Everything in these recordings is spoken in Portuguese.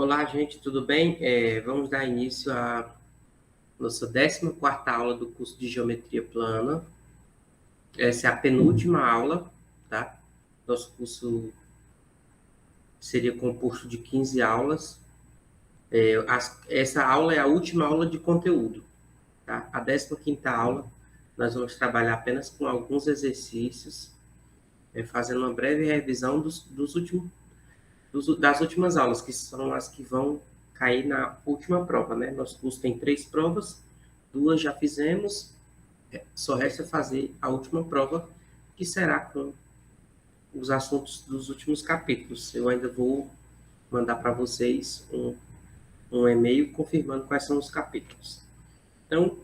Olá, gente, tudo bem? Vamos dar início à nossa 14ª aula do curso de Geometria Plana. Essa é a penúltima aula, tá? Nosso curso seria composto de 15 aulas. Essa aula é a última aula de conteúdo, tá? A 15ª aula, nós vamos trabalhar apenas com alguns exercícios, fazendo uma breve revisão das últimas aulas, que são as que vão cair na última prova, né? Nosso curso tem 3 provas, 2 já fizemos, só resta fazer a última prova, que será com os assuntos dos últimos capítulos. Eu ainda vou mandar para vocês um e-mail confirmando quais são os capítulos. Então,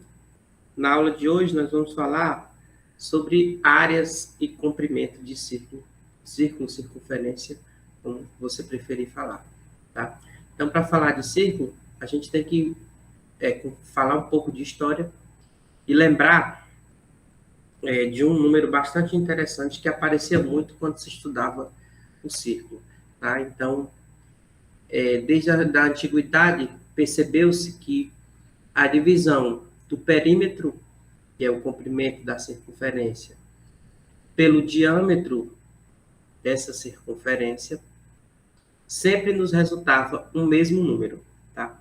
na aula de hoje, nós vamos falar sobre áreas e comprimento de círculo, circunferência, como você preferir falar, tá? Então, para falar de círculo, a gente tem que falar um pouco de história e lembrar de um número bastante interessante que aparecia muito quando se estudava o círculo, tá? Então, desde a antiguidade, percebeu-se que a divisão do perímetro, que é o comprimento da circunferência, pelo diâmetro dessa circunferência, sempre nos resultava um mesmo número, tá?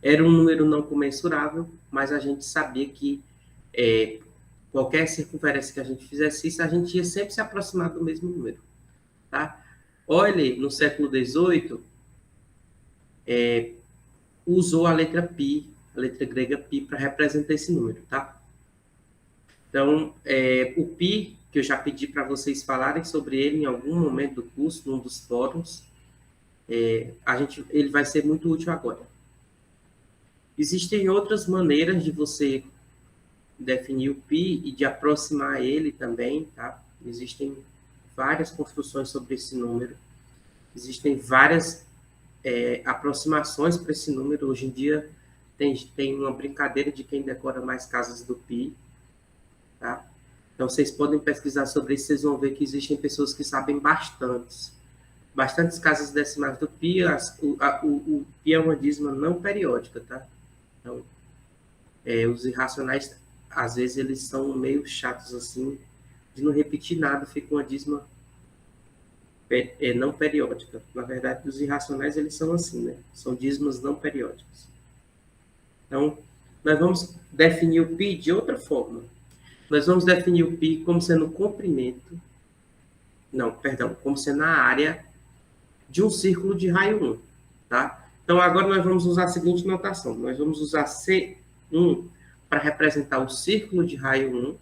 Era um número não comensurável, mas a gente sabia que qualquer circunferência que a gente fizesse isso, a gente ia sempre se aproximar do mesmo número, tá? Euler, no século XVIII, usou a letra π, a letra grega π, para representar esse número, tá? Então, o π, que eu já pedi para vocês falarem sobre ele em algum momento do curso, num dos fóruns, ele vai ser muito útil agora. Existem outras maneiras de você definir o π e de aproximar ele também, tá? Existem várias construções sobre esse número, existem várias aproximações para esse número. Hoje em dia tem uma brincadeira de quem decora mais casas do π, tá? Então vocês podem pesquisar sobre isso, vocês vão ver que existem pessoas que sabem bastantes casas decimais do π. O π é uma dízima não periódica, tá? Então, os irracionais, às vezes, eles são meio chatos, assim, de não repetir nada, fica uma dízima não periódica. Na verdade, os irracionais, eles são assim, né? São dízimas não periódicas. Então, nós vamos definir o π de outra forma. Nós vamos definir o π como sendo o comprimento, como sendo a área de um círculo de raio 1, tá? Então, agora nós vamos usar a seguinte notação. Nós vamos usar C1 para representar o círculo de raio 1.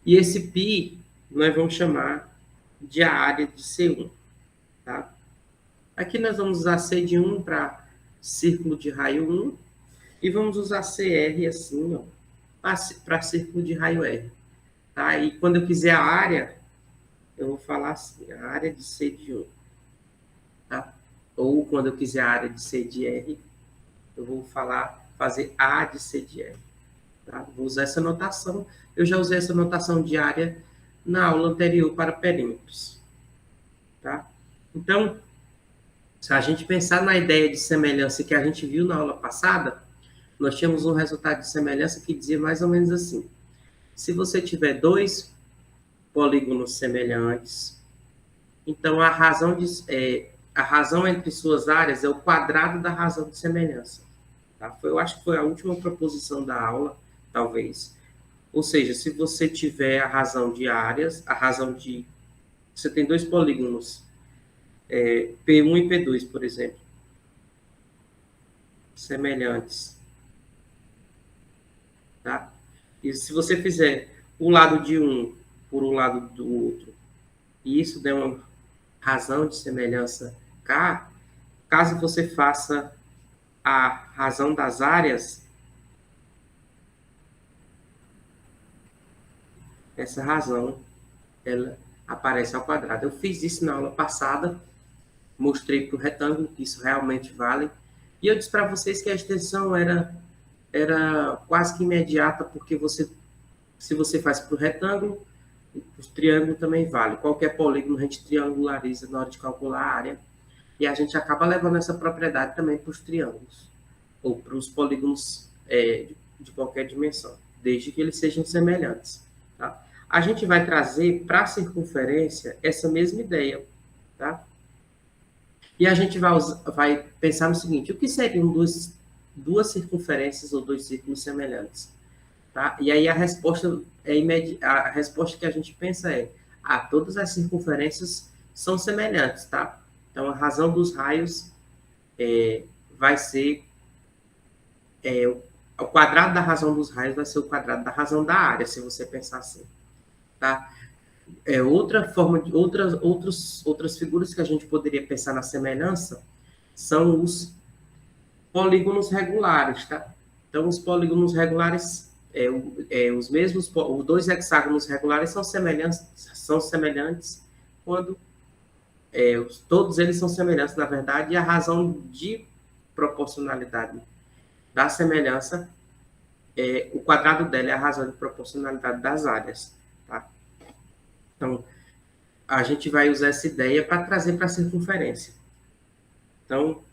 E esse π nós vamos chamar de a área de C1, tá? Aqui nós vamos usar C de 1 para círculo de raio 1 e vamos usar CR assim, ó, para círculo de raio R, tá? E quando eu quiser a área, eu vou falar assim, a área de C de 1, tá? Ou quando eu quiser a área de C de R, eu vou fazer A de C de R, tá? Vou usar essa notação. Eu já usei essa notação de área na aula anterior para perímetros, tá? Então, se a gente pensar na ideia de semelhança que a gente viu na aula passada, nós tínhamos um resultado de semelhança que dizia mais ou menos assim: se você tiver 2 polígonos semelhantes, então a razão entre suas áreas é o quadrado da razão de semelhança, tá? Eu acho que foi a última proposição da aula, talvez. Ou seja, se você tiver a razão de áreas, você tem 2 polígonos, P1 e P2, por exemplo, semelhantes, tá? E se você fizer o lado de um por um lado do outro, e isso der uma razão de semelhança K, caso você faça a razão das áreas, essa razão, ela aparece ao quadrado. Eu fiz isso na aula passada, mostrei para o retângulo que isso realmente vale, e eu disse para vocês que a extensão era quase que imediata, porque se você faz para o retângulo, o triângulo também vale. Qualquer polígono a gente triangulariza na hora de calcular a área. E a gente acaba levando essa propriedade também para os triângulos, ou para os polígonos de qualquer dimensão, desde que eles sejam semelhantes. Tá? A gente vai trazer para a circunferência essa mesma ideia. Tá? E a gente vai pensar no seguinte: o que seriam duas circunferências ou dois círculos semelhantes? Tá? E aí a resposta a resposta que a gente pensa é: todas as circunferências são semelhantes, tá? Então a razão dos raios vai ser o quadrado da razão dos raios vai ser o quadrado da razão da área, se você pensar assim, tá? Outra forma de outras figuras que a gente poderia pensar na semelhança são os polígonos regulares, tá? Então os polígonos regulares os mesmos, os dois hexágonos regulares são semelhantes quando todos eles são semelhantes, na verdade, e a razão de proporcionalidade da semelhança, o quadrado dela é a razão de proporcionalidade das áreas. Tá? Então, a gente vai usar essa ideia para trazer para a circunferência. Então,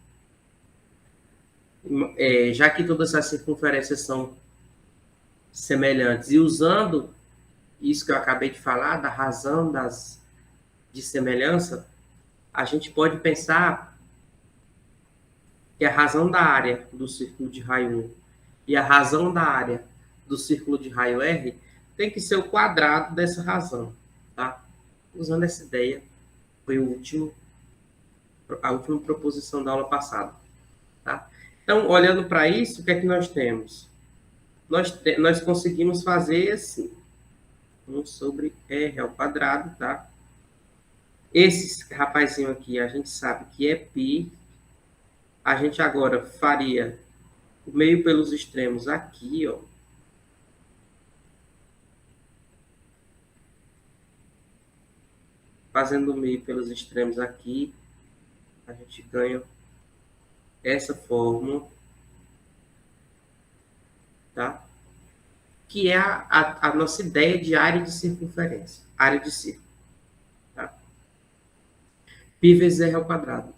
já que todas as circunferências são semelhantes, e usando isso que eu acabei de falar, da razão de semelhança, a gente pode pensar que a razão da área do círculo de raio 1 e a razão da área do círculo de raio R tem que ser o quadrado dessa razão. Tá? Usando essa ideia, foi a última proposição da aula passada. Tá? Então, olhando para isso, o que é que nós temos? Nós conseguimos fazer assim: 1 sobre R ao quadrado, tá? Esse rapazinho aqui, a gente sabe que é π. A gente agora faria o meio pelos extremos aqui, ó. Fazendo o meio pelos extremos aqui, a gente ganha essa fórmula, tá? Que é a nossa ideia de área de circunferência, área de círculo. Tá? Π vezes R ao quadrado.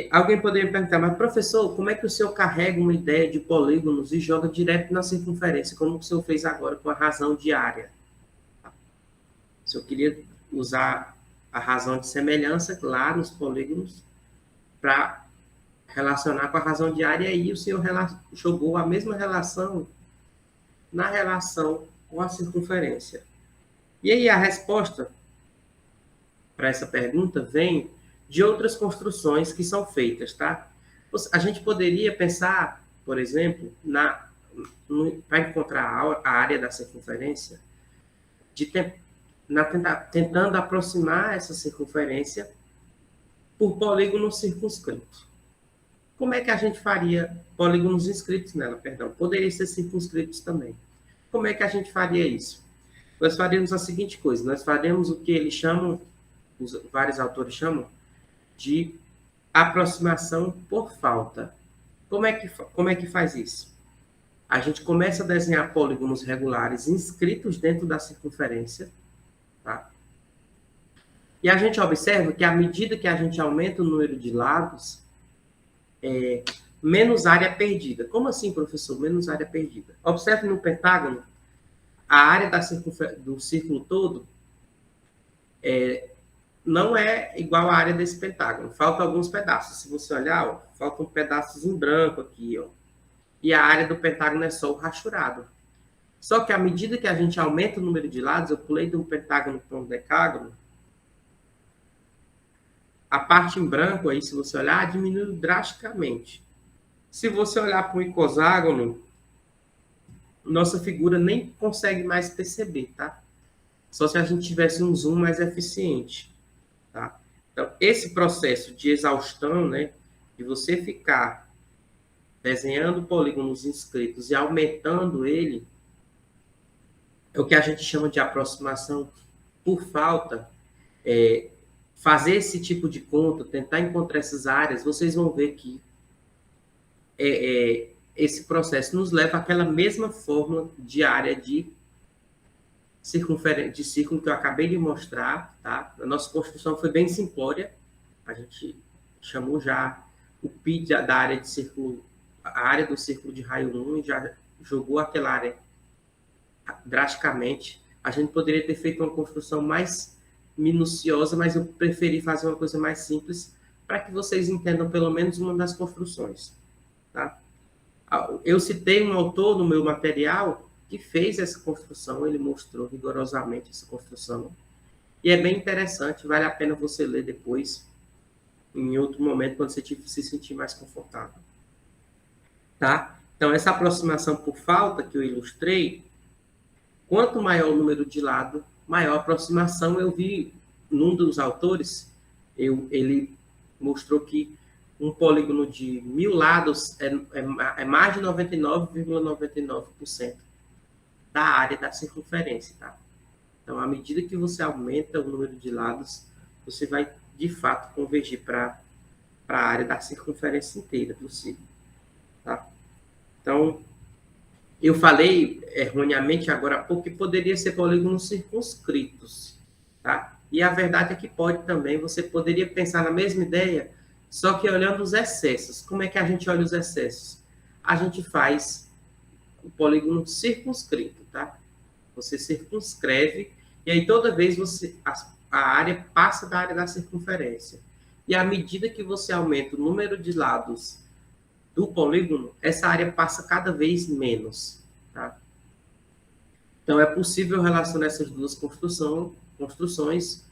Alguém poderia perguntar, mas professor, como é que o senhor carrega uma ideia de polígonos e joga direto na circunferência, como o senhor fez agora com a razão de área? Tá? Se eu queria usar a razão de semelhança lá nos polígonos para relacionar com a razão de área, e o senhor jogou a mesma relação na relação com a circunferência. E aí a resposta para essa pergunta vem de outras construções que são feitas, tá? A gente poderia pensar, por exemplo, para encontrar a área da circunferência, tentando aproximar essa circunferência por polígonos circunscritos. Como é que a gente faria polígonos inscritos nela? Perdão, poderia ser circunscritos também. Como é que a gente faria isso? Nós faríamos a seguinte coisa: nós faríamos o que eles chamam, vários autores chamam, de aproximação por falta. Como é que faz isso? A gente começa a desenhar polígonos regulares inscritos dentro da circunferência, tá? E a gente observa que à medida que a gente aumenta o número de lados, menos área perdida. Como assim, professor? Menos área perdida. Observe no pentágono, a área do círculo todo não é igual à área desse pentágono. Faltam alguns pedaços. Se você olhar, ó, faltam pedaços em branco aqui, ó. E a área do pentágono é só o rachurado. Só que à medida que a gente aumenta o número de lados, eu pulei de um pentágono para um decágono, a parte em branco aí, se você olhar, diminui drasticamente. Se você olhar para o icoságono, nossa figura nem consegue mais perceber, tá? Só se a gente tivesse um zoom mais eficiente. Tá? Então, esse processo de exaustão, né, de você ficar desenhando polígonos inscritos e aumentando ele, é o que a gente chama de aproximação por falta. Fazer esse tipo de conta, tentar encontrar essas áreas, vocês vão ver que esse processo nos leva àquela mesma fórmula de área de círculo que eu acabei de mostrar, tá? A nossa construção foi bem simplória, a gente chamou já. O π da área de círculo, a área do círculo de raio 1 já jogou aquela área drasticamente. A gente poderia ter feito uma construção mais minuciosa, mas eu preferi fazer uma coisa mais simples para que vocês entendam pelo menos uma das construções. Tá? Eu citei um autor no meu material que fez essa construção, ele mostrou rigorosamente essa construção. E é bem interessante, vale a pena você ler depois, em outro momento, quando você se sentir mais confortável. Tá? Então, essa aproximação por falta que eu ilustrei, quanto maior o número de lado, maior a aproximação. Eu vi num dos autores, ele mostrou que um polígono de 1000 lados é mais de 99,99% da área da circunferência. Tá? Então, à medida que você aumenta o número de lados, você vai, de fato, convergir para a área da circunferência inteira do círculo. Tá? Então, eu falei erroneamente agora há pouco que poderia ser polígonos circunscritos. Tá? E a verdade é que pode também. Você poderia pensar na mesma ideia, só que olhando os excessos. Como é que a gente olha os excessos? A gente faz o polígono circunscrito. Tá? Você circunscreve, e aí toda vez a área passa da área da circunferência. E à medida que você aumenta o número de lados do polígono, essa área passa cada vez menos. Tá? Então, é possível relacionar essas duas construções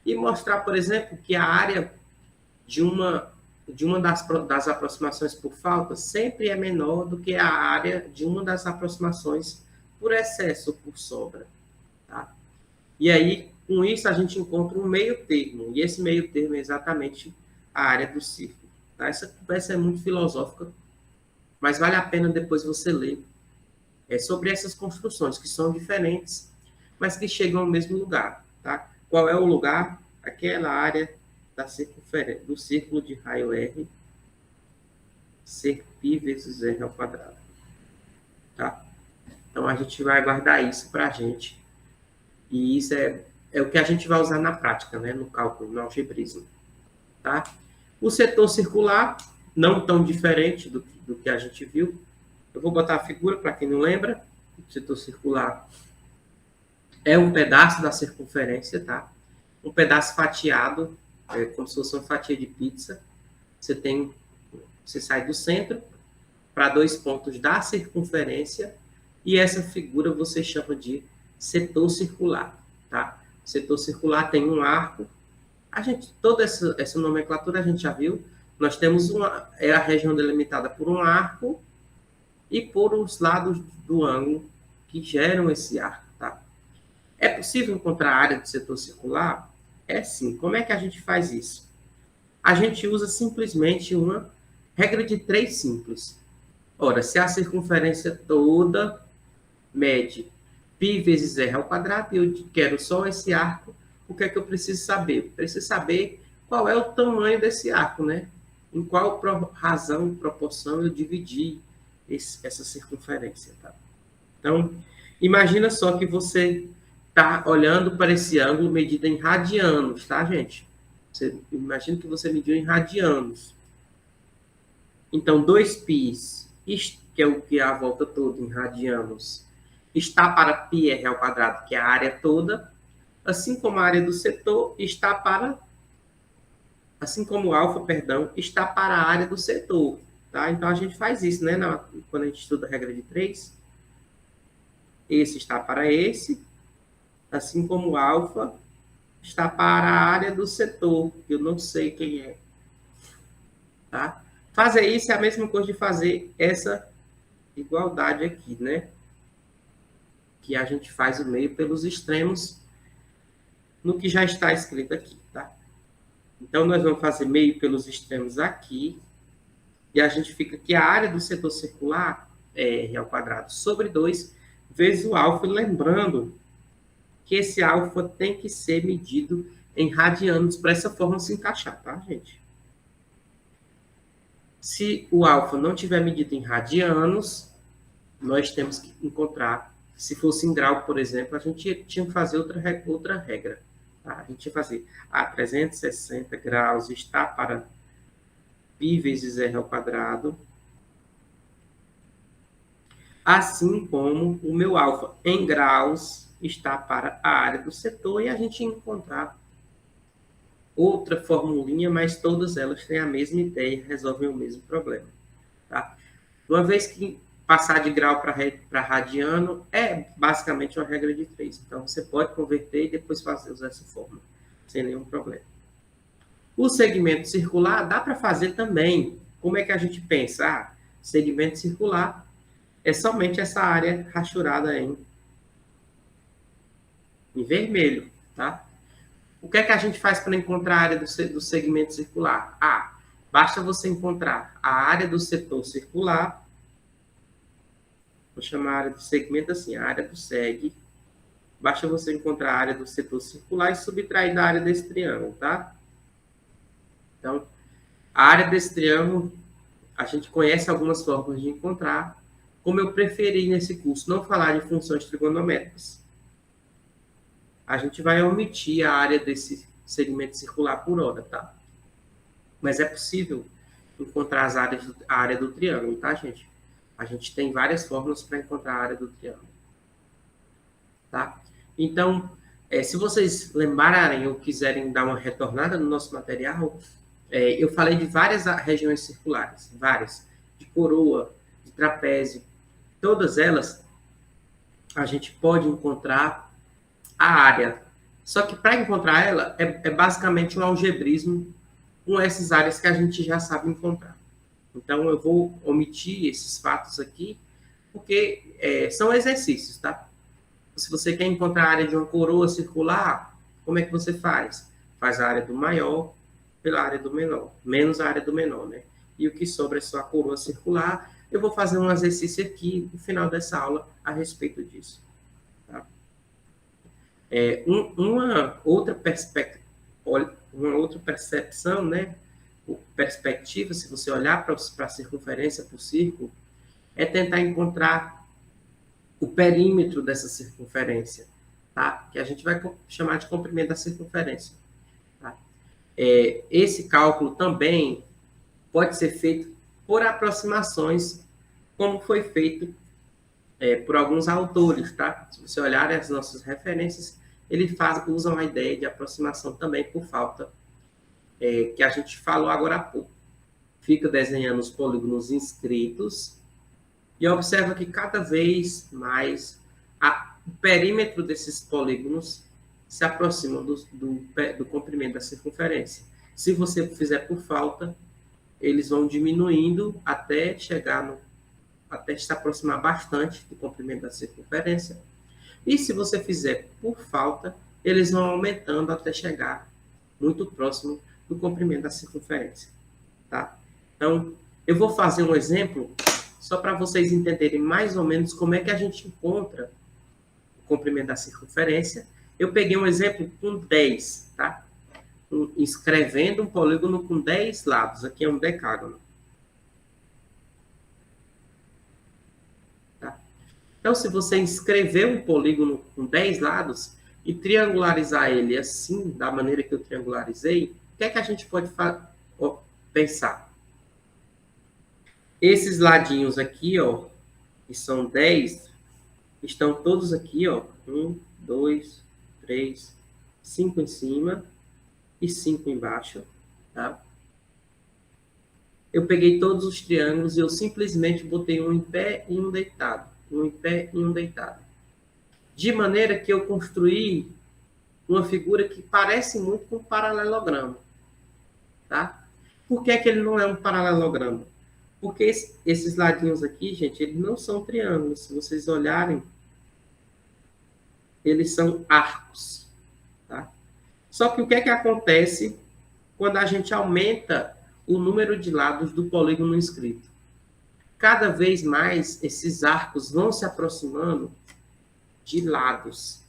e mostrar, por exemplo, que a área de uma das aproximações por falta sempre é menor do que a área de uma das aproximações por excesso ou por sobra. Tá? E aí, com isso, a gente encontra um meio termo, e esse meio termo é exatamente a área do círculo. Tá? Essa conversa é muito filosófica, mas vale a pena depois você ler sobre essas construções, que são diferentes, mas que chegam ao mesmo lugar. Tá? Qual é o lugar? Aquela área da circunferência, do círculo de raio R, ser π vezes R ao quadrado. Tá? Então, a gente vai guardar isso para a gente. E isso é o que a gente vai usar na prática, né? No cálculo, no algebrismo. Tá? O setor circular, não tão diferente do que a gente viu. Eu vou botar a figura para quem não lembra. O setor circular é um pedaço da circunferência, tá? Um pedaço fatiado, como se fosse uma fatia de pizza. Você sai do centro para 2 pontos da circunferência e essa figura você chama de setor circular, tá? O setor circular tem um arco. Toda essa nomenclatura a gente já viu. Nós temos a região delimitada por um arco e por os lados do ângulo que geram esse arco, tá? É possível encontrar a área do setor circular? É sim. Como é que a gente faz isso? A gente usa simplesmente uma regra de 3 simples. Ora, se a circunferência toda mede π vezes r ao quadrado e eu quero só esse arco, o que é que eu preciso saber? Eu preciso saber qual é o tamanho desse arco, né? Em qual razão, proporção eu dividi essa circunferência, tá? Então, imagina só que você está olhando para esse ângulo medido em radianos, tá, gente? Imagina que você mediu em radianos. Então, 2π, que é o que é a volta toda em radianos, está para πr ao quadrado, que é a área toda, assim como a área do setor está para... Assim como o alfa, perdão, está para a área do setor. Tá? Então, a gente faz isso, né? Quando a gente estuda a regra de 3. Esse está para esse, assim como o alfa está para a área do setor, que eu não sei quem é. Tá? Fazer isso é a mesma coisa de fazer essa igualdade aqui, né? Que a gente faz o meio pelos extremos no que já está escrito aqui, tá? Então, nós vamos fazer meio pelos extremos aqui, e a gente fica que a área do setor circular é R ao quadrado sobre 2 vezes o alfa, lembrando que esse alfa tem que ser medido em radianos para essa forma se encaixar, tá, gente? Se o alfa não tiver medido em radianos, nós temos que encontrar, se fosse em grau, por exemplo, a gente tinha que fazer outra regra. Tá? A gente ia fazer a 360 graus está para π vezes r ao quadrado, assim como o meu alfa em graus está para a área do setor, e a gente encontrar outra formulinha, mas todas elas têm a mesma ideia, resolvem o mesmo problema. Tá? Uma vez que passar de grau para radiano, é basicamente uma regra de 3. Então, você pode converter e depois usar essa fórmula, sem nenhum problema. O segmento circular dá para fazer também. Como é que a gente pensa? Ah, segmento circular é somente essa área rachurada em vermelho, tá? O que é que a gente faz para encontrar a área do segmento circular? Ah, basta você encontrar a área do setor circular, vou chamar a área do segmento assim, a área do seg, basta você encontrar a área do setor circular e subtrair da área desse triângulo, tá? Então, a área desse triângulo, a gente conhece algumas formas de encontrar. Como eu preferi nesse curso não falar de funções trigonométricas, a gente vai omitir a área desse segmento circular por hora, tá? Mas é possível encontrar a área do triângulo, tá, gente? A gente tem várias fórmulas para encontrar a área do triângulo, tá? Então, se vocês lembrarem ou quiserem dar uma retornada no nosso material, eu falei de várias regiões circulares, várias, de coroa, de trapézio, todas elas a gente pode encontrar a área. Só que para encontrar ela, é basicamente um algebrismo com essas áreas que a gente já sabe encontrar. Então, eu vou omitir esses fatos aqui, porque são exercícios, tá? Se você quer encontrar a área de uma coroa circular, como é que você faz? Faz a área do maior pela área do menor, menos a área do menor, né? E o que sobra é só a coroa circular. Eu vou fazer um exercício aqui no final dessa aula a respeito disso. Tá? Uma outra percepção, né? Perspectiva, se você olhar para a circunferência, para o círculo, é tentar encontrar o perímetro dessa circunferência, tá? Que a gente vai chamar de comprimento da circunferência. Tá? Esse cálculo também pode ser feito por aproximações, como foi feito por alguns autores, tá? Se você olhar as nossas referências, eles usam a ideia de aproximação também por falta, que a gente falou agora há pouco. Fica desenhando os polígonos inscritos e observa que cada vez mais o perímetro desses polígonos se aproxima do comprimento da circunferência. Se você fizer por falta, eles vão diminuindo até se aproximar bastante do comprimento da circunferência. E se você fizer por falta, eles vão aumentando até chegar muito próximo do comprimento da circunferência. Tá? Então, eu vou fazer um exemplo só para vocês entenderem mais ou menos como é que a gente encontra o comprimento da circunferência. Eu peguei um exemplo com 10, tá? Escrevendo um polígono com 10 lados. Aqui é um decágono. Tá? Então, se você escrever um polígono com 10 lados e triangularizar ele assim, da maneira que eu triangularizei, o que é que a gente pode pensar? Esses ladinhos aqui, ó, que são 10, estão todos aqui, ó, 1, 2, 3, 5 em cima e 5 embaixo, tá? Eu peguei todos os triângulos e eu simplesmente botei um em pé e um deitado, um em pé e um deitado. De maneira que eu construí uma figura que parece muito com um paralelogramo, tá? Por que que ele não é um paralelogramo? Porque esses ladinhos aqui, gente, eles não são triângulos. Se vocês olharem, eles são arcos. Tá? Só que o que é que acontece quando a gente aumenta o número de lados do polígono inscrito? Cada vez mais esses arcos vão se aproximando de lados.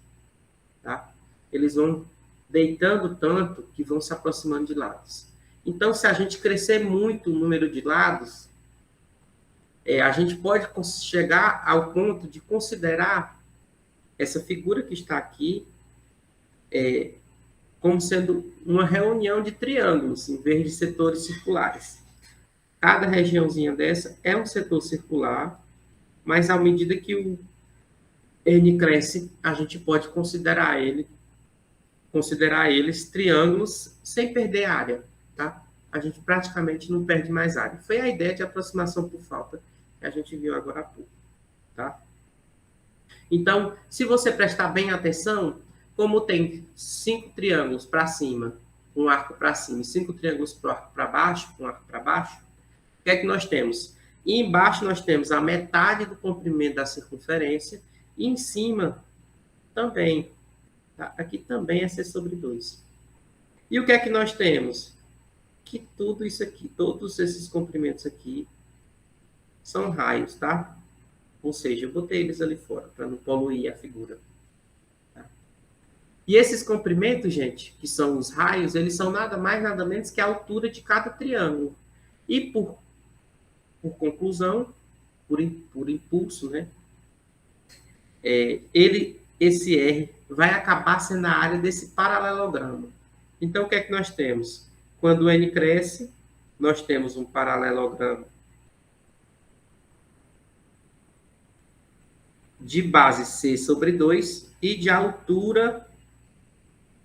Tá? Eles vão deitando tanto que vão se aproximando de lados. Então, se a gente crescer muito o número de lados, a gente pode chegar ao ponto de considerar essa figura que está aqui como sendo uma reunião de triângulos, em vez de setores circulares. Cada regiãozinha dessa é um setor circular, mas à medida que o N cresce, a gente pode considerar eles triângulos sem perder área, tá? A gente praticamente não perde mais área. Foi a ideia de aproximação por falta que a gente viu agora há pouco, tá? Então, se você prestar bem atenção, como tem 5 triângulos para cima, um arco para cima, e 5 triângulos para baixo, um arco para baixo, o que é que nós temos? E embaixo nós temos a metade do comprimento da circunferência, e em cima também. Tá? Aqui também é C sobre 2. E o que é que nós temos? Que tudo isso aqui, todos esses comprimentos aqui, são raios, tá? Ou seja, eu botei eles ali fora, para não poluir a figura. Tá? E esses comprimentos, gente, que são os raios, eles são nada mais, nada menos que a altura de cada triângulo. E por conclusão, por impulso, né? Esse R vai acabar sendo a área desse paralelogramo. Então, o que é que nós temos? Quando o N cresce, nós temos um paralelogramo de base C sobre 2 e de altura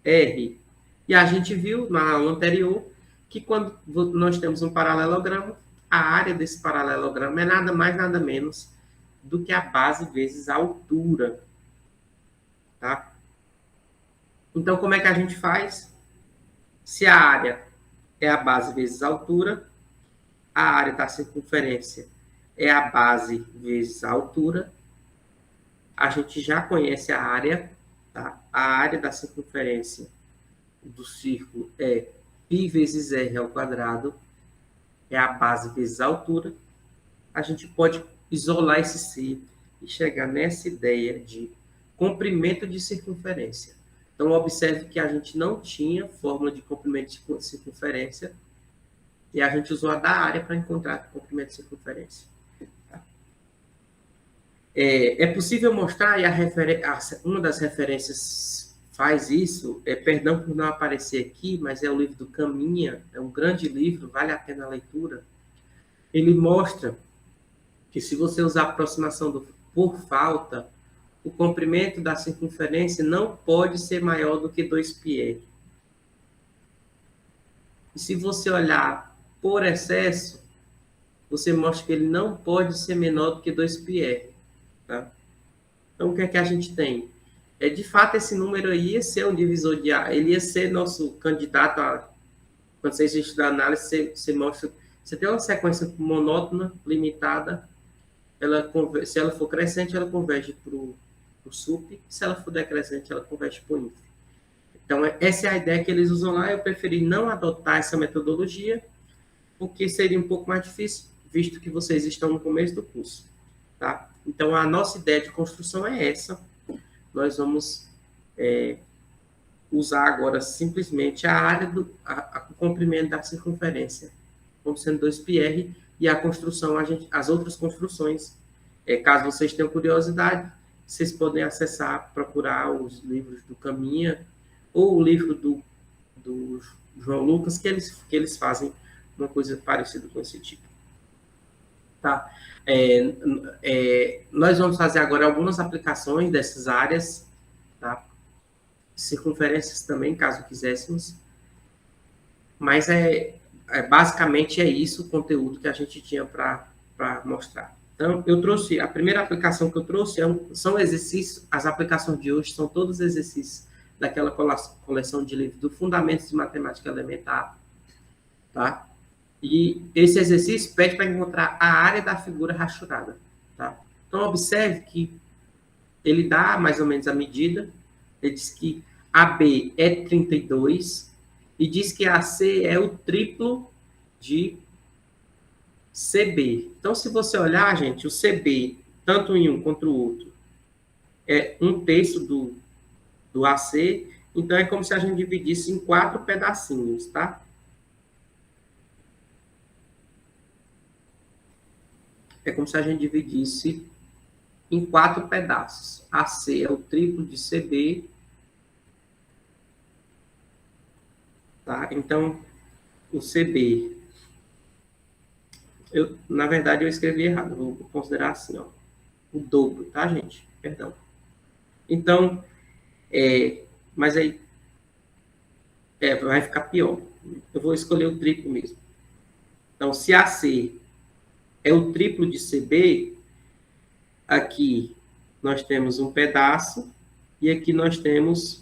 R. E a gente viu na aula anterior que quando nós temos um paralelogramo, a área desse paralelogramo é nada mais, nada menos do que a base vezes a altura. Tá? Então, como é que a gente faz? Se a área é a base vezes a altura, a área da circunferência é a base vezes a altura, a gente já conhece a área, tá? A área da circunferência do círculo é π vezes r ao quadrado, é a base vezes a altura. A gente pode isolar esse C e chegar nessa ideia de comprimento de circunferência. Então, observe que a gente não tinha fórmula de comprimento de circunferência e a gente usou a da área para encontrar o comprimento de circunferência. Tá? É possível mostrar, e uma das referências faz isso, perdão por não aparecer aqui, mas é o livro do Caminha, é um grande livro, vale a pena a leitura. Ele mostra que se você usar a aproximação por falta, o comprimento da circunferência não pode ser maior do que 2πr. E se você olhar por excesso, você mostra que ele não pode ser menor do que 2πr. Tá? Então, o que é que a gente tem? De fato, esse número aí ia ser um divisor de área, ele ia ser nosso candidato a... Quando você estudar análise, você mostra... Você tem uma sequência monótona, limitada, se ela for crescente, ela converge para o SUP, se ela for decrescente, ela converge para o INF. Então, essa é a ideia que eles usam lá. Eu preferi não adotar essa metodologia, porque seria um pouco mais difícil, visto que vocês estão no começo do curso. Tá? Então, a nossa ideia de construção é essa. Nós vamos usar agora simplesmente a área o comprimento da circunferência, como sendo 2πr, e a construção, as outras construções. Caso vocês tenham curiosidade, vocês podem acessar, procurar os livros do Caminha, ou o livro do João Lucas, que eles fazem uma coisa parecida com esse tipo. Tá? Nós vamos fazer agora algumas aplicações dessas áreas, tá? Circunferências também, caso quiséssemos, mas basicamente é isso o conteúdo que a gente tinha para mostrar. Então, eu trouxe, a primeira aplicação que eu trouxe são exercícios, as aplicações de hoje são todos exercícios daquela coleção de livros do Fundamentos de Matemática Elementar, tá? E esse exercício pede para encontrar a área da figura rachurada, tá? Então, observe que ele dá mais ou menos a medida, ele diz que AB é 32 e diz que AC é o triplo de CB. Então, se você olhar, gente, o CB, tanto em um quanto o outro, é 1/3 do AC, então é como se a gente dividisse em 4 pedacinhos, tá? É como se a gente dividisse em 4 pedaços. AC é o triplo de CB, tá? Então, o CB Na verdade, eu escrevi errado. Vou considerar assim, ó. O dobro, tá, gente? Perdão. Então, mas aí vai ficar pior. Eu vou escolher o triplo mesmo. Então, se AC é o triplo de CB, aqui nós temos um pedaço e aqui nós temos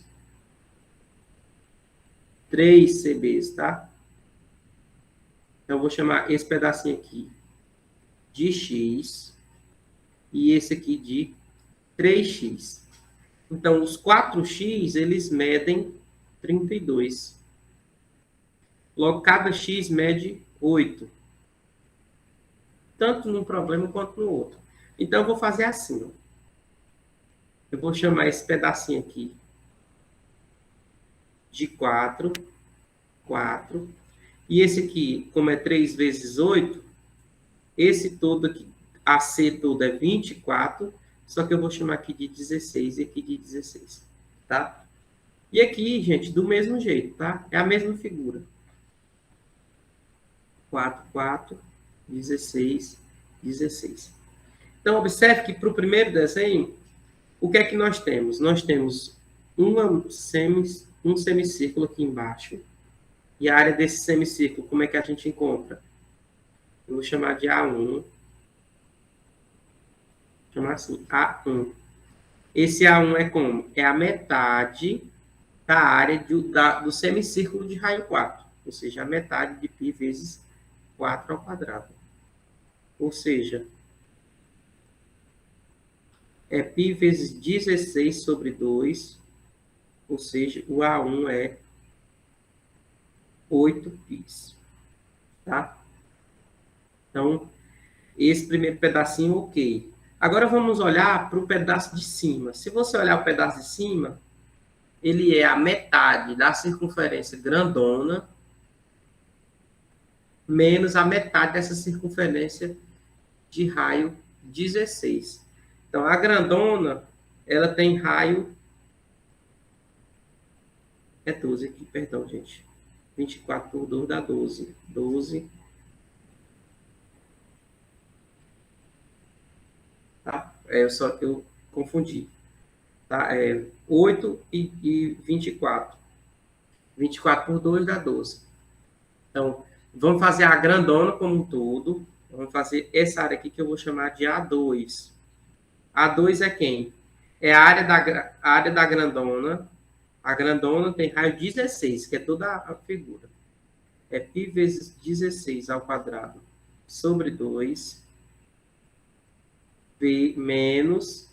3 CBs, tá? Então, eu vou chamar esse pedacinho aqui de X e esse aqui de 3x. Então, os 4x, eles medem 32. Logo, cada x mede 8. Tanto num problema quanto no outro. Então, eu vou fazer assim. Ó. Eu vou chamar esse pedacinho aqui de 4, 4. E esse aqui, como é 3 vezes 8, esse todo aqui, AC todo é 24, só que eu vou chamar aqui de 16 e aqui de 16, tá? E aqui, gente, do mesmo jeito, tá? É a mesma figura. 4, 4, 16, 16. Então, observe que para o primeiro desenho, o que é que nós temos? Nós temos um semicírculo aqui embaixo. E a área desse semicírculo, como é que a gente encontra? Eu vou chamar de A1. Vou chamar assim, A1. Esse A1 é como? É a metade da área do semicírculo de raio 4. Ou seja, a metade de π vezes 4 ao quadrado. Ou seja, é π vezes 16 sobre 2, ou seja, o A1 é 8 π. Tá? Então, esse primeiro pedacinho, ok. Agora vamos olhar para o pedaço de cima. Se você olhar o pedaço de cima, ele é a metade da circunferência grandona menos a metade dessa circunferência de raio 16. Então, a grandona, ela tem raio... É 12 aqui, perdão, gente. 24 por 2 dá 12. 12. Tá? Eu confundi. Tá? 8 e 24. 24 por 2 dá 12. Então, vamos fazer a grandona como um todo. Vamos fazer essa área aqui que eu vou chamar de A2. A2 é quem? É a área da grandona. A grandona tem raio 16, que é toda a figura. É π vezes 16 ao quadrado sobre 2, menos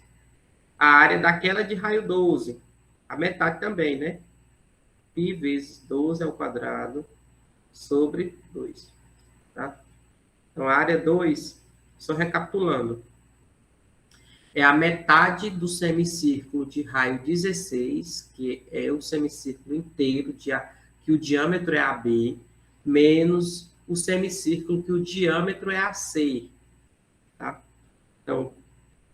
a área daquela de raio 12. A metade também, né? Π vezes 12 ao quadrado sobre 2. Tá? Então, a área 2, só recapitulando, é a metade do semicírculo de raio 16, que é o semicírculo inteiro, que o diâmetro é AB, menos o semicírculo que o diâmetro é AC. Tá? Então,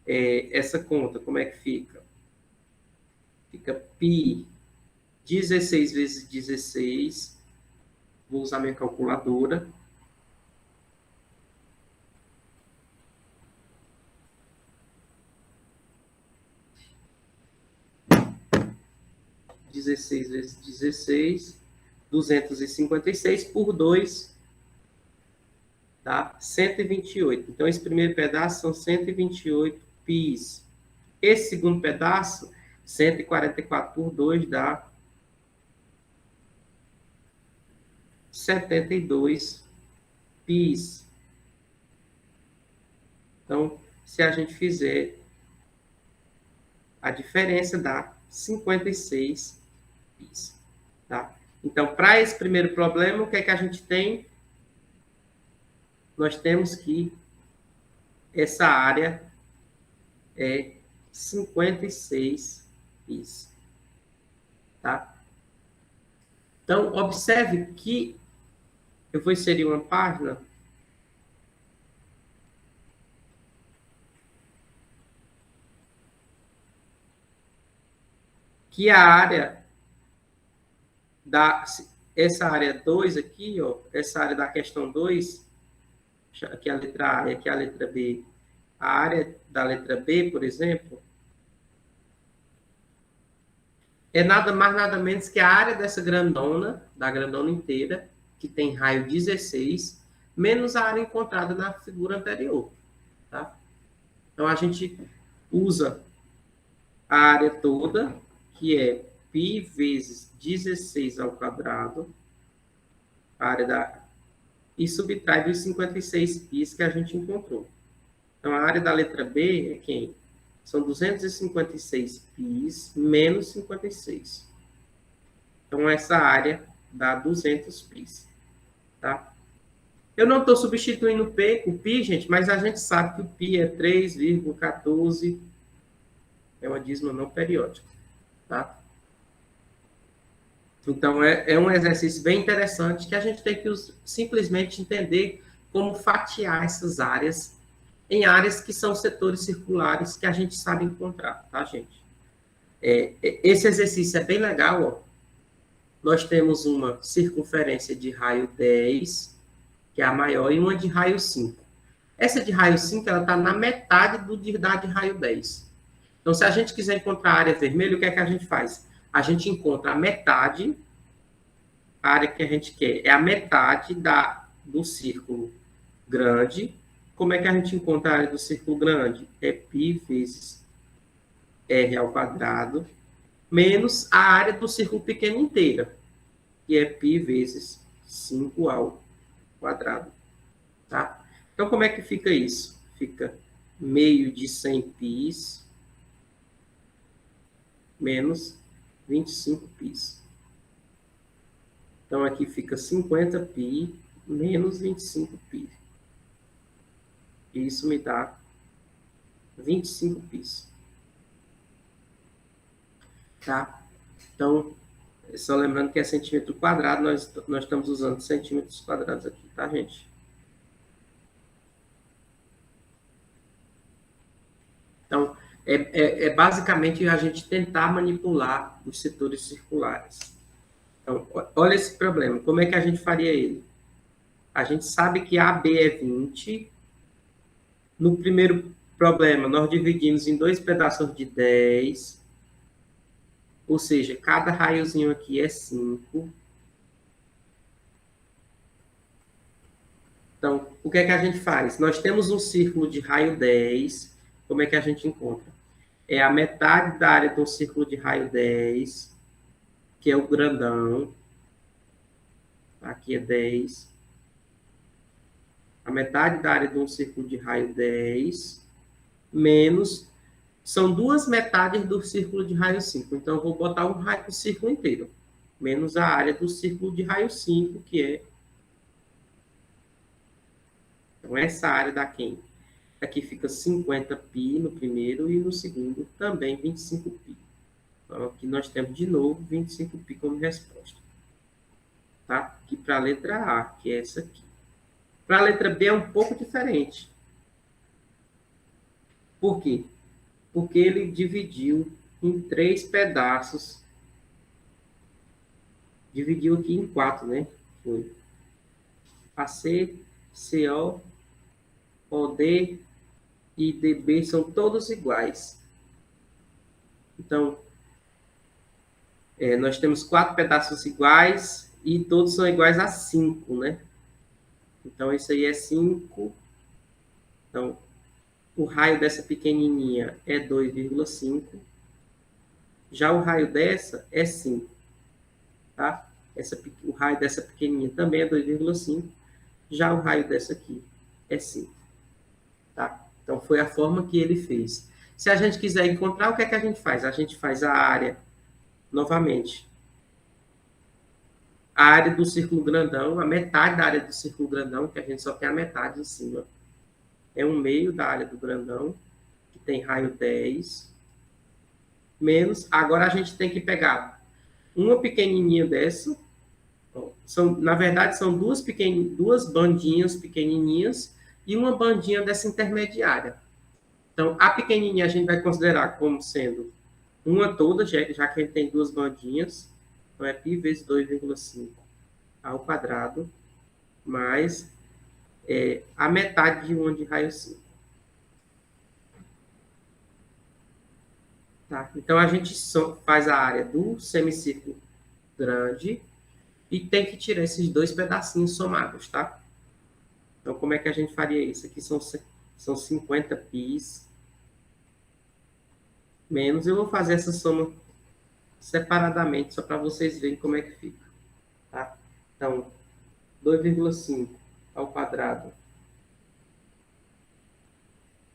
essa conta, como é que fica? Fica π 16 vezes 16. Vou usar minha calculadora. Dezesseis vezes 16, 256 por 2, tá? 128. Então, esse primeiro pedaço são 128 πs. Esse segundo pedaço, 144 por 2 dá 72 πs. Então, se a gente fizer a diferença, dá 56 πs. Tá? Então, para esse primeiro problema, o que é que a gente tem? Nós temos que essa área é 56 πs. Tá? Então, observe que eu vou inserir uma página que a área essa área 2 aqui, ó, essa área da questão 2, aqui a letra A e aqui a letra B, a área da letra B, por exemplo, é nada mais, nada menos que a área dessa grandona, da grandona inteira, que tem raio 16, menos a área encontrada na figura anterior. Tá? Então, a gente usa a área toda, que é π vezes 16 ao quadrado, a área da... e subtrai dos 56 π que a gente encontrou. Então, a área da letra B é quem? São 256 π menos 56. Então, essa área dá 200 π. Tá? Eu não estou substituindo P, o π, gente, mas a gente sabe que o π é 3,14. É uma dízima não periódica. Tá? Então, é um exercício bem interessante que a gente tem que simplesmente entender como fatiar essas áreas em áreas que são setores circulares que a gente sabe encontrar, tá, gente? Esse exercício é bem legal, ó. Nós temos uma circunferência de raio 10, que é a maior, e uma de raio 5. Essa de raio 5, ela está na metade da de raio 10. Então, se a gente quiser encontrar a área vermelha, o que é que a gente faz? A gente encontra a metade, a área que a gente quer é a metade do círculo grande. Como é que a gente encontra a área do círculo grande? É π vezes r ao quadrado, menos a área do círculo pequeno inteira, que é π vezes 5 ao quadrado. Tá? Então, como é que fica isso? Fica meio de 100 π menos 25 π. Então, aqui fica 50 π menos 25 π. E isso me dá 25 π. Tá? Então, só lembrando que é centímetro quadrado, nós estamos usando centímetros quadrados aqui, tá, gente? Então, basicamente a gente tentar manipular os setores circulares. Então, olha esse problema. Como é que a gente faria ele? A gente sabe que AB é 20. No primeiro problema, nós dividimos em dois pedaços de 10. Ou seja, cada raiozinho aqui é 5. Então, o que é que a gente faz? Nós temos um círculo de raio 10. Como é que a gente encontra? É a metade da área do círculo de raio 10, que é o grandão. Aqui é 10. A metade da área de um círculo de raio 10, menos... São duas metades do círculo de raio 5. Então, eu vou botar o círculo inteiro. Menos a área do círculo de raio 5, que é... Então, essa área dá quem? Aqui fica 50 π no primeiro e no segundo também 25 π. Então, aqui nós temos de novo 25 π como resposta. Tá? Aqui para a letra A, que é essa aqui. Para a letra B é um pouco diferente. Por quê? Porque ele dividiu em 3 pedaços. Dividiu aqui em 4, né? Foi AC, CO, OD e DB são todos iguais. Então, nós temos 4 pedaços iguais e todos são iguais a 5, né? Então, isso aí é 5. Então, o raio dessa pequenininha é 2,5. Já o raio dessa é 5. Tá? O raio dessa pequenininha também é 2,5. Já o raio dessa aqui é 5. Tá? Então, foi a forma que ele fez. Se a gente quiser encontrar, o que é que a gente faz? A gente faz a área, novamente. A área do círculo grandão, a metade da área do círculo grandão, que a gente só tem a metade em cima. É 1/2 da área do grandão, que tem raio 10, menos... Agora, a gente tem que pegar uma pequenininha dessa. Na verdade, são duas bandinhas pequenininhas e uma bandinha dessa intermediária. Então, a pequenininha a gente vai considerar como sendo uma toda, já que ele tem duas bandinhas. Então, é π vezes 2,5 ao quadrado, mais a metade de uma de raio 5. Tá? Então, a gente faz a área do semicírculo grande e tem que tirar esses dois pedacinhos somados, tá? Então, como é que a gente faria isso? Aqui são 50 πs menos. Eu vou fazer essa soma separadamente, só para vocês verem como é que fica. Tá? Então, 2,5 ao quadrado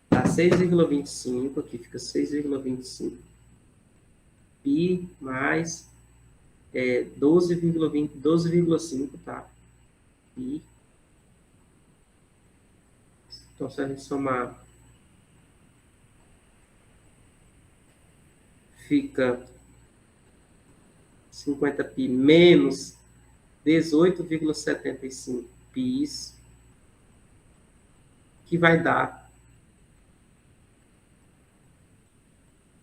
dá 6,25, aqui fica 6,25 π mais 12,5, tá? Π. Então, se a gente somar, fica 50 π menos 18,75 πs, que vai dar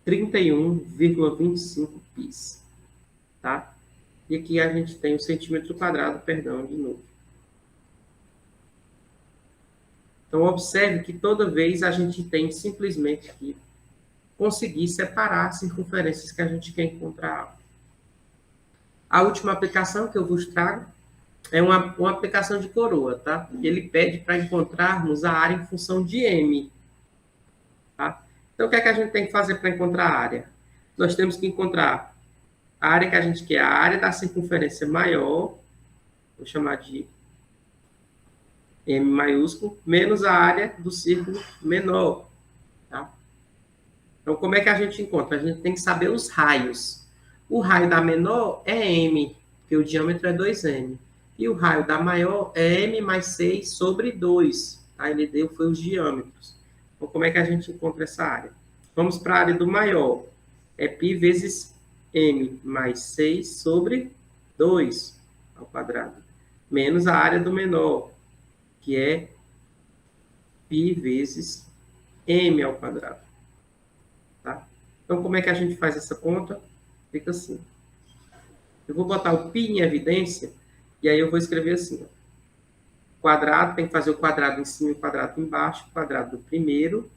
31,25 πs, tá? E aqui a gente tem o centímetro quadrado, perdão, de novo. Então, observe que toda vez a gente tem simplesmente que conseguir separar as circunferências que a gente quer encontrar. A última aplicação que eu vos trago é uma aplicação de coroa, tá? Ele pede para encontrarmos a área em função de m. Tá? Então, o que é que a gente tem que fazer para encontrar a área? Nós temos que encontrar a área que a gente quer, a área da circunferência maior, vou chamar de M maiúsculo, menos a área do círculo menor. Tá? Então, como é que a gente encontra? A gente tem que saber os raios. O raio da menor é M, porque o diâmetro é 2M. E o raio da maior é M mais 6 sobre 2. Tá? Ele deu, foi os diâmetros. Então, como é que a gente encontra essa área? Vamos para a área do maior. É π vezes M mais 6 sobre 2 ao quadrado. Menos a área do menor, que é π vezes M ao quadrado. Tá? Então, como é que a gente faz essa conta? Fica assim. Eu vou botar o π em evidência, e aí eu vou escrever assim. Ó. Quadrado, tem que fazer o quadrado em cima e o quadrado embaixo. Quadrado do primeiro,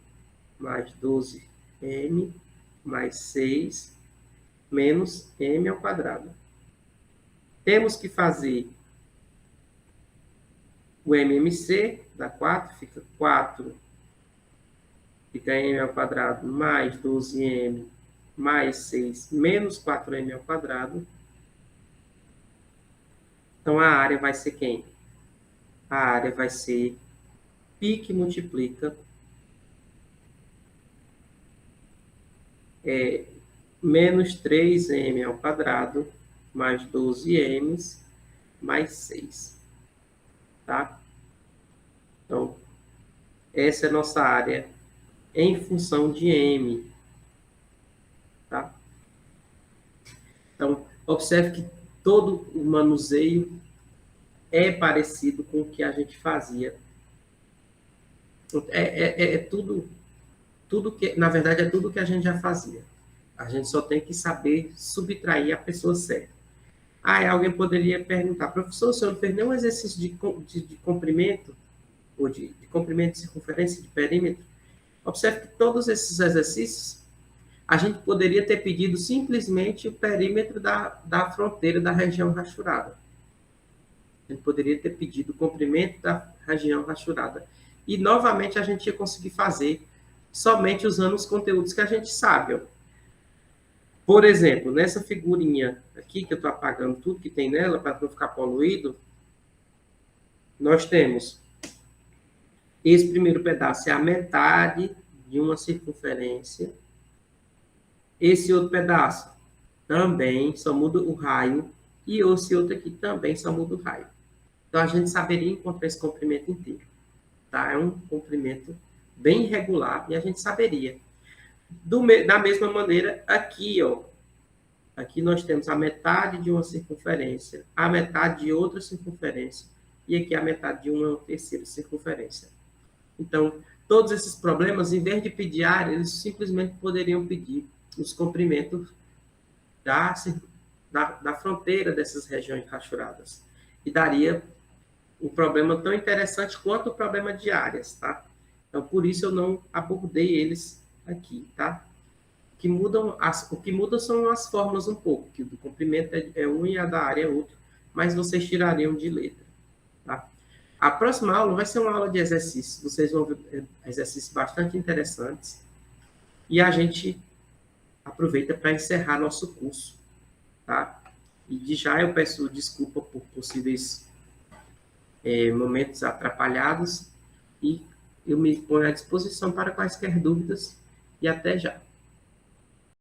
mais 12m, mais 6, menos m ao quadrado. Temos que fazer o MMC, dá 4, fica 4, fica m ao quadrado, mais 12m, mais 6, menos 4m ao quadrado. Então, a área vai ser quem? A área vai ser π que multiplica menos 3m ao quadrado, mais 12m, mais 6. Tá? Então, essa é a nossa área em função de m. Tá? Então, observe que todo o manuseio é parecido com o que a gente fazia. Tudo que, na verdade, é tudo que a gente já fazia. A gente só tem que saber subtrair a pessoa certa. Aí alguém poderia perguntar, professor, o senhor não fez nenhum exercício de comprimento, ou de comprimento de circunferência, de perímetro? Observe que todos esses exercícios, a gente poderia ter pedido simplesmente o perímetro da fronteira da região rachurada. A gente poderia ter pedido o comprimento da região rachurada. E, novamente, a gente ia conseguir fazer somente usando os conteúdos que a gente sabe. Ó. Por exemplo, nessa figurinha aqui, que eu estou apagando tudo que tem nela, para não ficar poluído, nós temos esse primeiro pedaço, é a metade de uma circunferência. Esse outro pedaço também só muda o raio. E esse outro aqui também só muda o raio. Então, a gente saberia encontrar esse comprimento inteiro. Tá? É um comprimento bem irregular e a gente saberia. Da mesma maneira, aqui, ó, aqui nós temos a metade de uma circunferência, a metade de outra circunferência e aqui a metade de uma terceira circunferência. Então, todos esses problemas, em vez de pedir área, eles simplesmente poderiam pedir os comprimentos da fronteira dessas regiões rachuradas. E daria um problema tão interessante quanto o problema de áreas, tá? Então, por isso eu não abordei eles aqui, tá? O que muda são as formas um pouco, que o do comprimento é um e a da área é outro, mas vocês tirariam de letra, tá? A próxima aula vai ser uma aula de exercícios, vocês vão ver exercícios bastante interessantes, e a gente aproveita para encerrar nosso curso, tá? E de já eu peço desculpa por possíveis momentos atrapalhados e eu me ponho à disposição para quaisquer dúvidas e até já.